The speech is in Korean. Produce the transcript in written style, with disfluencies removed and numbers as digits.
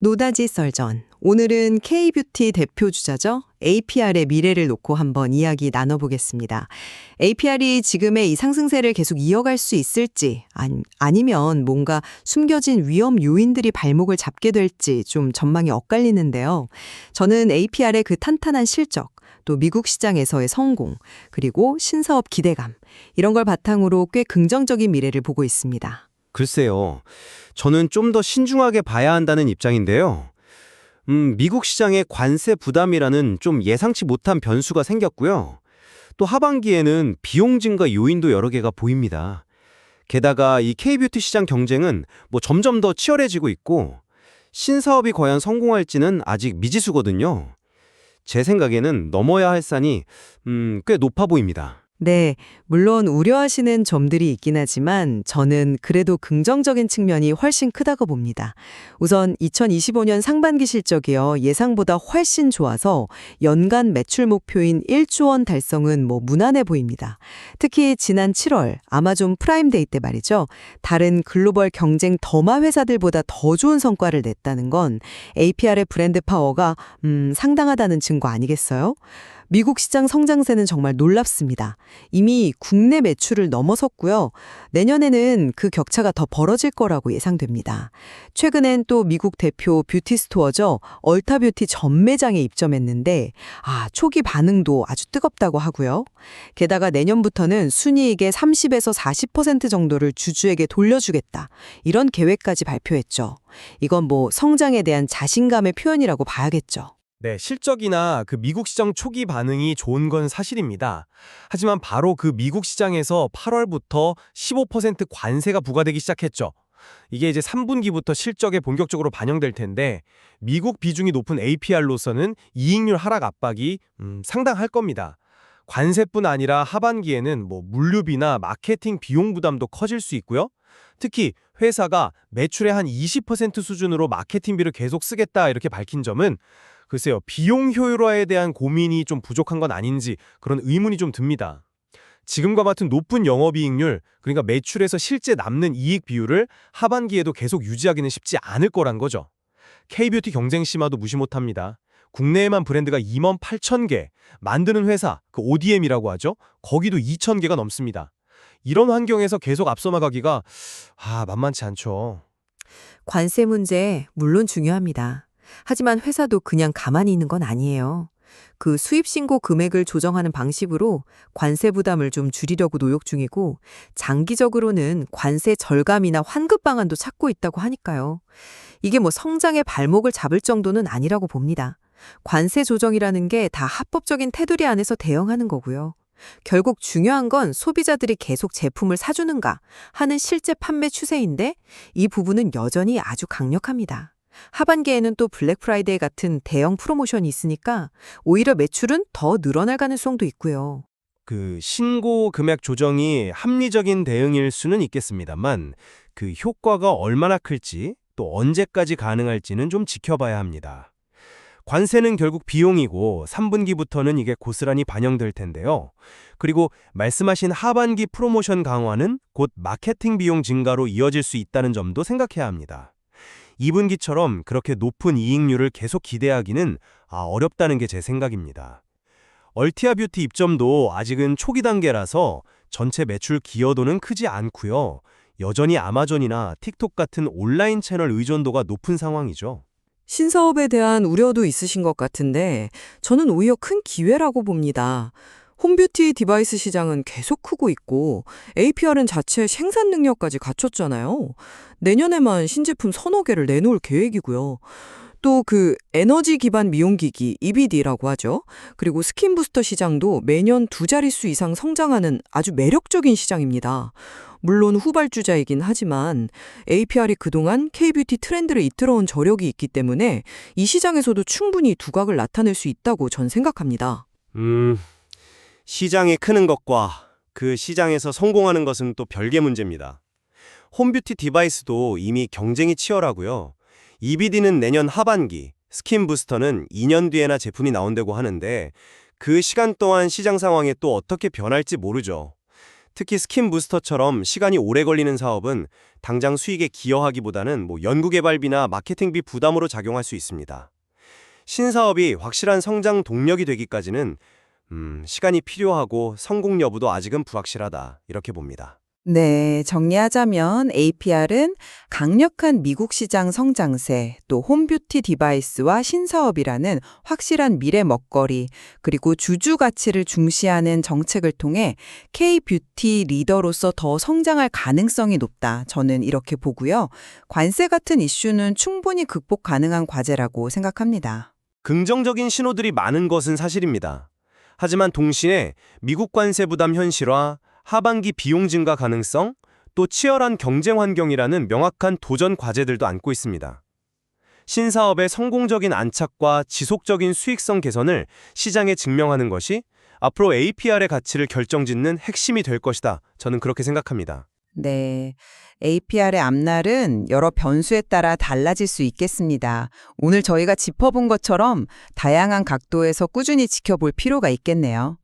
노다지 썰전. 오늘은 K뷰티 대표 주자죠. APR의 미래를 놓고 한번 이야기 나눠보겠습니다. APR이 지금의 이 상승세를 계속 이어갈 수 있을지, 아니면 뭔가 숨겨진 위험 요인들이 발목을 잡게 될지 좀 전망이 엇갈리는데요. 저는 APR의 그 탄탄한 실적, 또 미국 시장에서의 성공, 그리고 신사업 기대감, 이런 걸 바탕으로 꽤 긍정적인 미래를 보고 있습니다. 글쎄요. 저는 좀 더 신중하게 봐야 한다는 입장인데요. 미국 시장의 관세 부담이라는 좀 예상치 못한 변수가 생겼고요. 또 하반기에는 비용 증가 요인도 여러 개가 보입니다. 게다가 이 K뷰티 시장 경쟁은 점점 더 치열해지고 있고 신사업이 과연 성공할지는 아직 미지수거든요. 제 생각에는 넘어야 할 산이 꽤 높아 보입니다. 네, 물론 우려하시는 점들이 있긴 하지만 저는 그래도 긍정적인 측면이 훨씬 크다고 봅니다. 우선 2025년 상반기 실적이요, 예상보다 훨씬 좋아서 연간 매출 목표인 1조 원 달성은 무난해 보입니다. 특히 지난 7월 아마존 프라임데이 때 말이죠. 다른 글로벌 경쟁 더마 회사들보다 더 좋은 성과를 냈다는 건 APR의 브랜드 파워가 상당하다는 증거 아니겠어요? 미국 시장 성장세는 정말 놀랍습니다. 이미 국내 매출을 넘어섰고요. 내년에는 그 격차가 더 벌어질 거라고 예상됩니다. 최근엔 또 미국 대표 뷰티 스토어죠. 얼타뷰티 전 매장에 입점했는데 초기 반응도 아주 뜨겁다고 하고요. 게다가 내년부터는 순이익의 30에서 40% 정도를 주주에게 돌려주겠다. 이런 계획까지 발표했죠. 이건 성장에 대한 자신감의 표현이라고 봐야겠죠. 네, 실적이나 그 미국 시장 초기 반응이 좋은 건 사실입니다. 하지만 바로 그 미국 시장에서 8월부터 15% 관세가 부과되기 시작했죠. 이게 이제 3분기부터 실적에 본격적으로 반영될 텐데 미국 비중이 높은 APR로서는 이익률 하락 압박이 상당할 겁니다. 관세뿐 아니라 하반기에는 물류비나 마케팅 비용 부담도 커질 수 있고요. 특히 회사가 매출의 한 20% 수준으로 마케팅비를 계속 쓰겠다 이렇게 밝힌 점은 글쎄요, 비용 효율화에 대한 고민이 좀 부족한 건 아닌지 그런 의문이 좀 듭니다. 지금과 같은 높은 영업이익률, 그러니까 매출에서 실제 남는 이익 비율을 하반기에도 계속 유지하기는 쉽지 않을 거란 거죠. K뷰티 경쟁 심화도 무시 못합니다. 국내에만 브랜드가 28,000개, 만드는 회사, 그 ODM이라고 하죠. 거기도 2,000개가 넘습니다. 이런 환경에서 계속 앞서 나가기가 만만치 않죠. 관세 문제 물론 중요합니다. 하지만 회사도 그냥 가만히 있는 건 아니에요. 그 수입 신고 금액을 조정하는 방식으로 관세 부담을 좀 줄이려고 노력 중이고 장기적으로는 관세 절감이나 환급 방안도 찾고 있다고 하니까요. 이게 성장의 발목을 잡을 정도는 아니라고 봅니다. 관세 조정이라는 게 다 합법적인 테두리 안에서 대응하는 거고요. 결국 중요한 건 소비자들이 계속 제품을 사주는가 하는 실제 판매 추세인데 이 부분은 여전히 아주 강력합니다. 하반기에는 또 블랙 프라이데이 같은 대형 프로모션이 있으니까 오히려 매출은 더 늘어날 가능성도 있고요. 그 신고 금액 조정이 합리적인 대응일 수는 있겠습니다만 그 효과가 얼마나 클지 또 언제까지 가능할지는 좀 지켜봐야 합니다. 관세는 결국 비용이고 3분기부터는 이게 고스란히 반영될 텐데요. 그리고 말씀하신 하반기 프로모션 강화는 곧 마케팅 비용 증가로 이어질 수 있다는 점도 생각해야 합니다. 2분기처럼 그렇게 높은 이익률을 계속 기대하기는 어렵다는 게 제 생각입니다. 얼티아 뷰티 입점도 아직은 초기 단계라서 전체 매출 기여도는 크지 않고요. 여전히 아마존이나 틱톡 같은 온라인 채널 의존도가 높은 상황이죠. 신사업에 대한 우려도 있으신 것 같은데 저는 오히려 큰 기회라고 봅니다. 홈뷰티 디바이스 시장은 계속 크고 있고 APR은 자체 생산 능력까지 갖췄잖아요. 내년에만 신제품 서너 개를 내놓을 계획이고요. 또 에너지 기반 미용기기 EBD라고 하죠. 그리고 스킨 부스터 시장도 매년 두 자릿수 이상 성장하는 아주 매력적인 시장입니다. 물론 후발주자이긴 하지만 APR이 그동안 K뷰티 트렌드를 이끌어온 저력이 있기 때문에 이 시장에서도 충분히 두각을 나타낼 수 있다고 전 생각합니다. 시장이 크는 것과 그 시장에서 성공하는 것은 또 별개 문제입니다. 홈뷰티 디바이스도 이미 경쟁이 치열하고요. EBD는 내년 하반기, 스킨 부스터는 2년 뒤에나 제품이 나온다고 하는데 그 시간 동안 시장 상황이 또 어떻게 변할지 모르죠. 특히 스킨 부스터처럼 시간이 오래 걸리는 사업은 당장 수익에 기여하기보다는 연구개발비나 마케팅비 부담으로 작용할 수 있습니다. 신사업이 확실한 성장 동력이 되기까지는 시간이 필요하고 성공 여부도 아직은 불확실하다 이렇게 봅니다. 네, 정리하자면 APR은 강력한 미국 시장 성장세, 또 홈뷰티 디바이스와 신사업이라는 확실한 미래 먹거리, 그리고 주주 가치를 중시하는 정책을 통해 K-뷰티 리더로서 더 성장할 가능성이 높다. 저는 이렇게 보고요. 관세 같은 이슈는 충분히 극복 가능한 과제라고 생각합니다. 긍정적인 신호들이 많은 것은 사실입니다. 하지만 동시에 미국 관세 부담 현실화, 하반기 비용 증가 가능성, 또 치열한 경쟁 환경이라는 명확한 도전 과제들도 안고 있습니다. 신사업의 성공적인 안착과 지속적인 수익성 개선을 시장에 증명하는 것이 앞으로 APR의 가치를 결정짓는 핵심이 될 것이다. 저는 그렇게 생각합니다. 네, APR의 앞날은 여러 변수에 따라 달라질 수 있겠습니다. 오늘 저희가 짚어본 것처럼 다양한 각도에서 꾸준히 지켜볼 필요가 있겠네요.